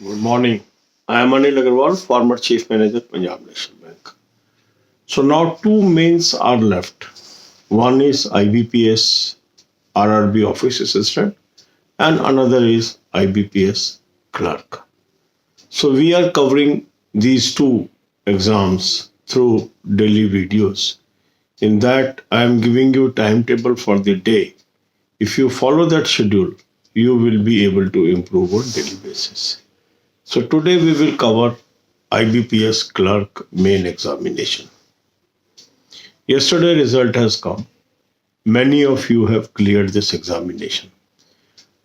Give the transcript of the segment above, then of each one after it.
Good morning. I am Anil Agarwal, former Chief Manager, Punjab National Bank. So now two mains are left. One is IBPS RRB Office Assistant and another is IBPS Clerk. So we are covering these two exams through daily videos. In that, I am giving you timetable for the day. If you follow that schedule, you will be able to improve on daily basis. So today we will cover IBPS Clerk main examination. Yesterday result has come. Many of you have cleared this examination.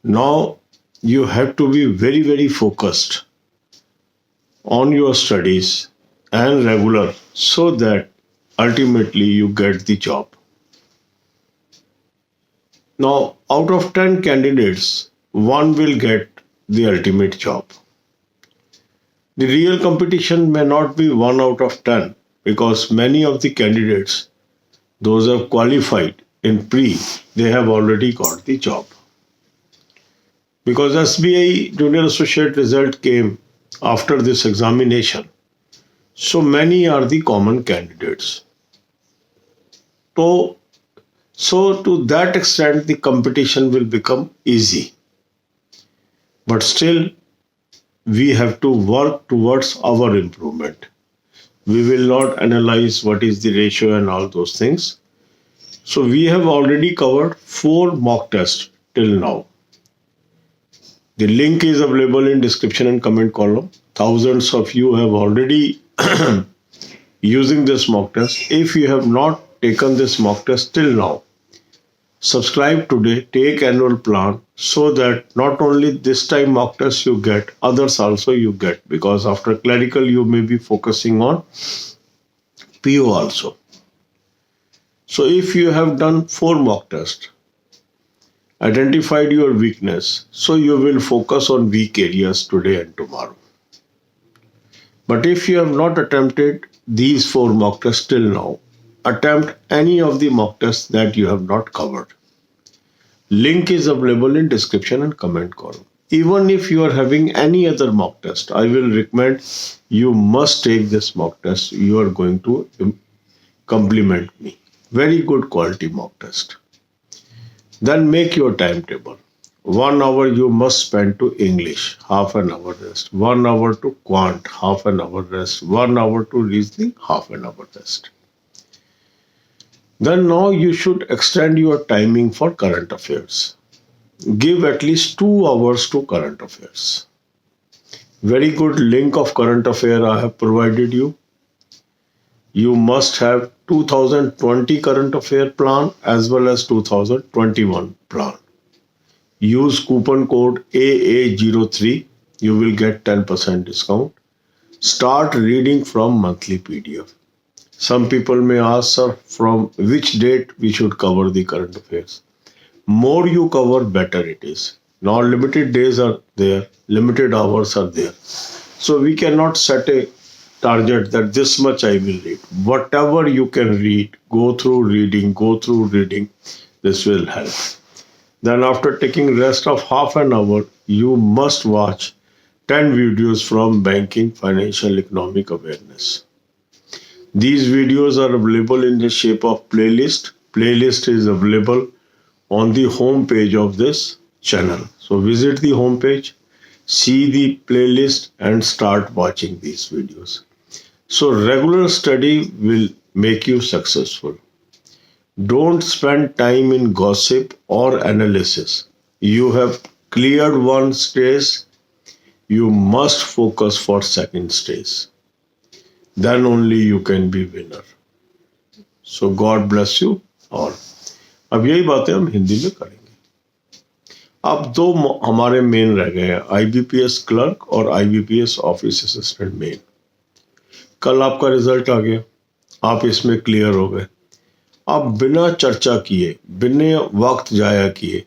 Now you have to be very focused on your studies and regular so that ultimately you get the job. Now out of 10 candidates, one will get the ultimate job. The real competition may not be 1 out of 10 because many of the candidates, those who have qualified in pre, they have already got the job. Because SBI Junior Associate result came after this examination, so many are the common candidates. So to that extent, the competition will become easy. But still, we have to work towards our improvement. We will not analyze what is the ratio and all those things. So we have already covered 4 mock tests till now. The link is available in description and comment column. Thousands of you have already using this mock test. If you have not taken this mock test till now, subscribe today, take annual plan so that not only this time mock test you get, others also you get, because after clerical you may be focusing on PO also. So if you have done 4 mock tests, identified your weakness, so you will focus on weak areas today and tomorrow. But if you have not attempted these 4 mock tests till now, attempt any of the mock tests that you have not covered. Link is available in description and comment column. Even if you are having any other mock test, I will recommend you must take this mock test. You are going to compliment me. Very good quality mock test. Then make your timetable. 1 hour you must spend to English, half an hour rest. 1 hour to quant, half an hour rest. 1 hour to reasoning, half an hour rest. Then now you should extend your timing for current affairs. Give at least 2 hours to current affairs. Very good link of current affair I have provided you. You must have 2020 current affair plan as well as 2021 plan. Use coupon code AA03. You will get 10% discount. Start reading from monthly PDF. Some people may ask, sir, from which date we should cover the current affairs. More you cover, better it is. Now limited days are there, limited hours are there. So we cannot set a target that this much I will read. Whatever you can read, go through reading, this will help. Then after taking rest of half an hour, you must watch 10 videos from banking, financial, economic awareness. These videos are available in the shape of playlist. Playlist is available on the home page of this channel. So visit the home page, see the playlist and start watching these videos. So regular study will make you successful. Don't spend time in gossip or analysis. You have cleared one stage, you must focus for second stage. Then only you can be winner. So God bless you all. अब यही बातें हम हिंदी में करेंगे. अब 2 हमारे main रह गए हैं, IBPS क्लर्क और IBPS ऑफिस असिस्टेंट मेन. कल आपका रिजल्ट आ गया, आप इसमें क्लियर हो गए. अब बिना चर्चा किए, बिना वक्त जाया किए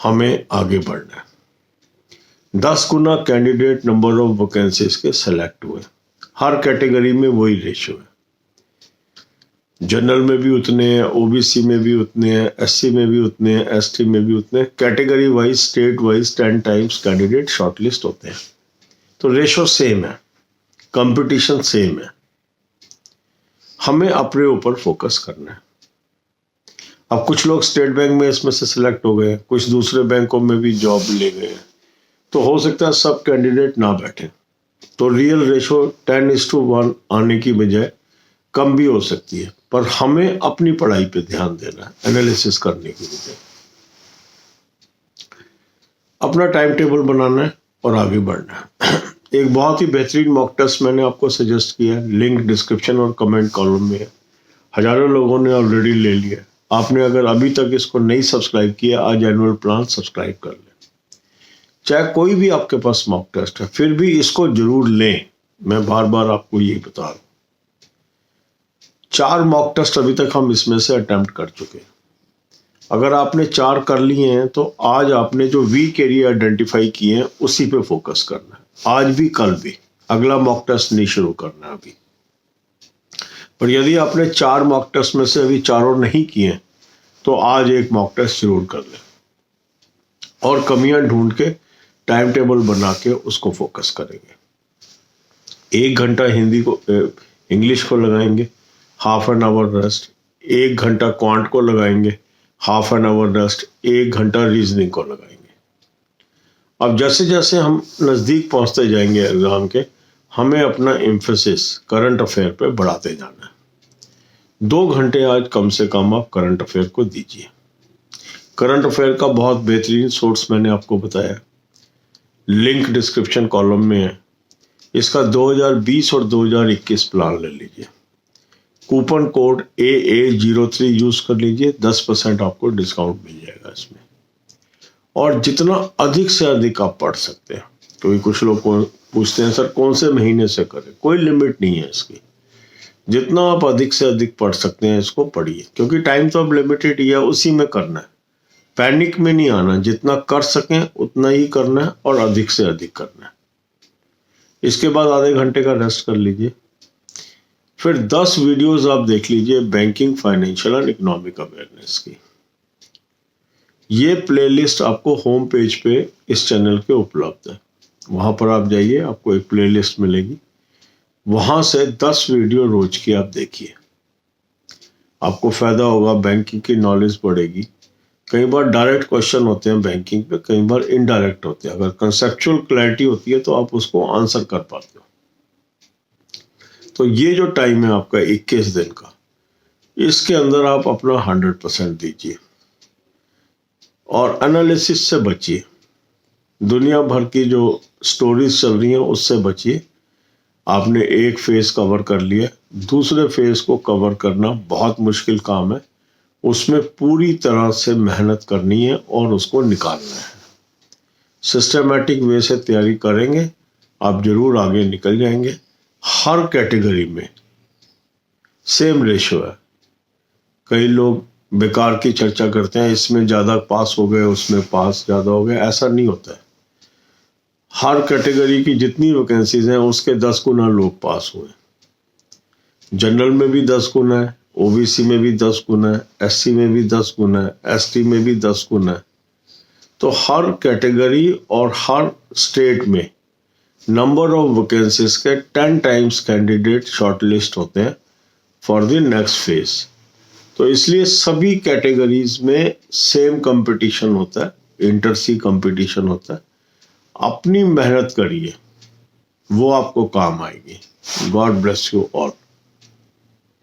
हमें आगे बढ़ना है. 10 गुना कैंडिडेट नंबर ऑफ वैकेंसीज के सेलेक्ट हुए. हर कैटेगरी में वही रेशियो है. जनरल में भी उतने हैं, ओबीसी में भी उतने हैं, एससी में भी उतने हैं, एसटी में भी उतने हैं. Category wise, state wise 10 times candidate shortlist होते हैं. तो रेशो सेम है, कंपटीशन सेम है, हमें अपने ऊपर फोकस करना है। अब कुछ लोग स्टेट बैंक में इसमें से सिलेक्ट हो गए, कुछ दूसरे बैंकों में भी जॉब ले गए, तो हो सकता है सब कैंडिडेट ना बैठे, तो रियल रेशो 10:1 आने की बजाय कम भी हो सकती है, पर हमें अपनी पढ़ाई पे ध्यान देना है, एनालिसिस करने की बजाय अपना टाइम टेबल बनाना है और आगे बढ़ना है। एक बहुत ही बेहतरीन मॉक टेस्ट मैंने आपको सजेस्ट किया है, लिंक डिस्क्रिप्शन और कमेंट कॉलम में है। हजारों लोगों ने ऑलरेडी ले लिया। आपने अगर अभी तक इसको नहीं सब्सक्राइब किया, आज एनुअल प्लान सब्सक्राइब कर लें। चाहे कोई भी आपके पास मॉक टेस्ट है, फिर भी इसको जरूर लें। मैं बार बार आपको यही बता रहा हूं। 4 मॉक टेस्ट अभी तक हम इसमें से अटेम्प्ट कर चुके हैं। अगर आपने 4 कर लिए हैं तो आज आपने जो वीक एरिया आइडेंटिफाई किए हैं उसी पे फोकस करना है, आज भी कल भी। अगला मॉक टेस्ट नहीं शुरू करना अभी। पर यदि आपने 4 मॉक टेस्ट में से अभी चारों नहीं किए तो आज एक मॉक टेस्ट जरूर कर लें और कमियां ढूंढ के टाइम टेबल बना के उसको फोकस करेंगे। 1 घंटा इंग्लिश को लगाएंगे, हाफ एन आवर रेस्ट। 1 घंटा क्वांट को लगाएंगे, हाफ एन आवर रेस्ट। 1 घंटा रीजनिंग को लगाएंगे। अब जैसे जैसे हम नज़दीक पहुंचते जाएंगे एग्जाम के, हमें अपना एम्फेसिस करंट अफेयर पे बढ़ाते जाना है। 2 घंटे आज कम से कम आप करंट अफेयर को दीजिए। करंट अफेयर का बहुत बेहतरीन सोर्स मैंने आपको बताया, लिंक डिस्क्रिप्शन कॉलम में है। इसका 2020 और 2021 प्लान ले लीजिए। कूपन कोड AA03 यूज कर लीजिए, 10% आपको डिस्काउंट मिल जाएगा इसमें। और जितना अधिक से अधिक आप पढ़ सकते हैं, क्योंकि कुछ लोग पूछते हैं सर कौन से महीने से करें, कोई लिमिट नहीं है इसकी। जितना आप अधिक से अधिक पढ़ सकते हैं इसको पढ़िए, क्योंकि टाइम तो अब लिमिटेड ही है, उसी में करना है। पैनिक में नहीं आना, जितना कर सकें उतना ही करना है और अधिक से अधिक करना है। इसके बाद आधे घंटे का रेस्ट कर लीजिए। फिर 10 वीडियोस आप देख लीजिए banking, financial and economic awareness की। ये प्लेलिस्ट आपको होम पेज पे इस चैनल के उपलब्ध है, वहां पर आप जाइए, आपको एक प्लेलिस्ट मिलेगी। वहां से 10 वीडियो रोज की आप देखिए, आपको फायदा होगा, बैंकिंग की नॉलेज बढ़ेगी। कई बार डायरेक्ट क्वेश्चन होते हैं बैंकिंग पे, कई बार इनडायरेक्ट होते हैं। अगर कंसेप्चुअल क्लैरिटी होती है तो आप उसको आंसर कर पाते हो। तो ये जो टाइम है आपका 21 दिन का, इसके अंदर आप अपना 100% दीजिए और एनालिसिस से बचिए। दुनिया भर की जो स्टोरीज चल रही हैं उससे बचिए। आपने एक फेज कवर कर लिया, दूसरे फेज को कवर करना बहुत मुश्किल काम है। उसमें पूरी तरह से मेहनत करनी है और उसको निकालना है। सिस्टमैटिक वे से तैयारी करेंगे, आप जरूर आगे निकल जाएंगे। हर कैटेगरी में सेम रेशो है। कई लोग बेकार की चर्चा करते हैं, इसमें ज़्यादा पास हो गए, उसमें पास ज़्यादा हो गए, ऐसा नहीं होता है। हर कैटेगरी की जितनी वैकेंसीज हैं उसके 10 गुना लोग पास हुए। जनरल में भी 10 गुना है, ओबीसी में भी 10 गुना है, एससी में भी 10 गुना है, एसटी में भी 10 गुना है। तो हर कैटेगरी और हर स्टेट में नंबर ऑफ वैकेंसीज के 10 टाइम्स कैंडिडेट शॉर्टलिस्ट होते हैं फॉर द नेक्स्ट फेज। तो इसलिए सभी कैटेगरीज में सेम कंपटीशन होता है, इंटर सी कंपटीशन होता है। अपनी मेहनत करिए, वो आपको काम आएगी। God bless you all.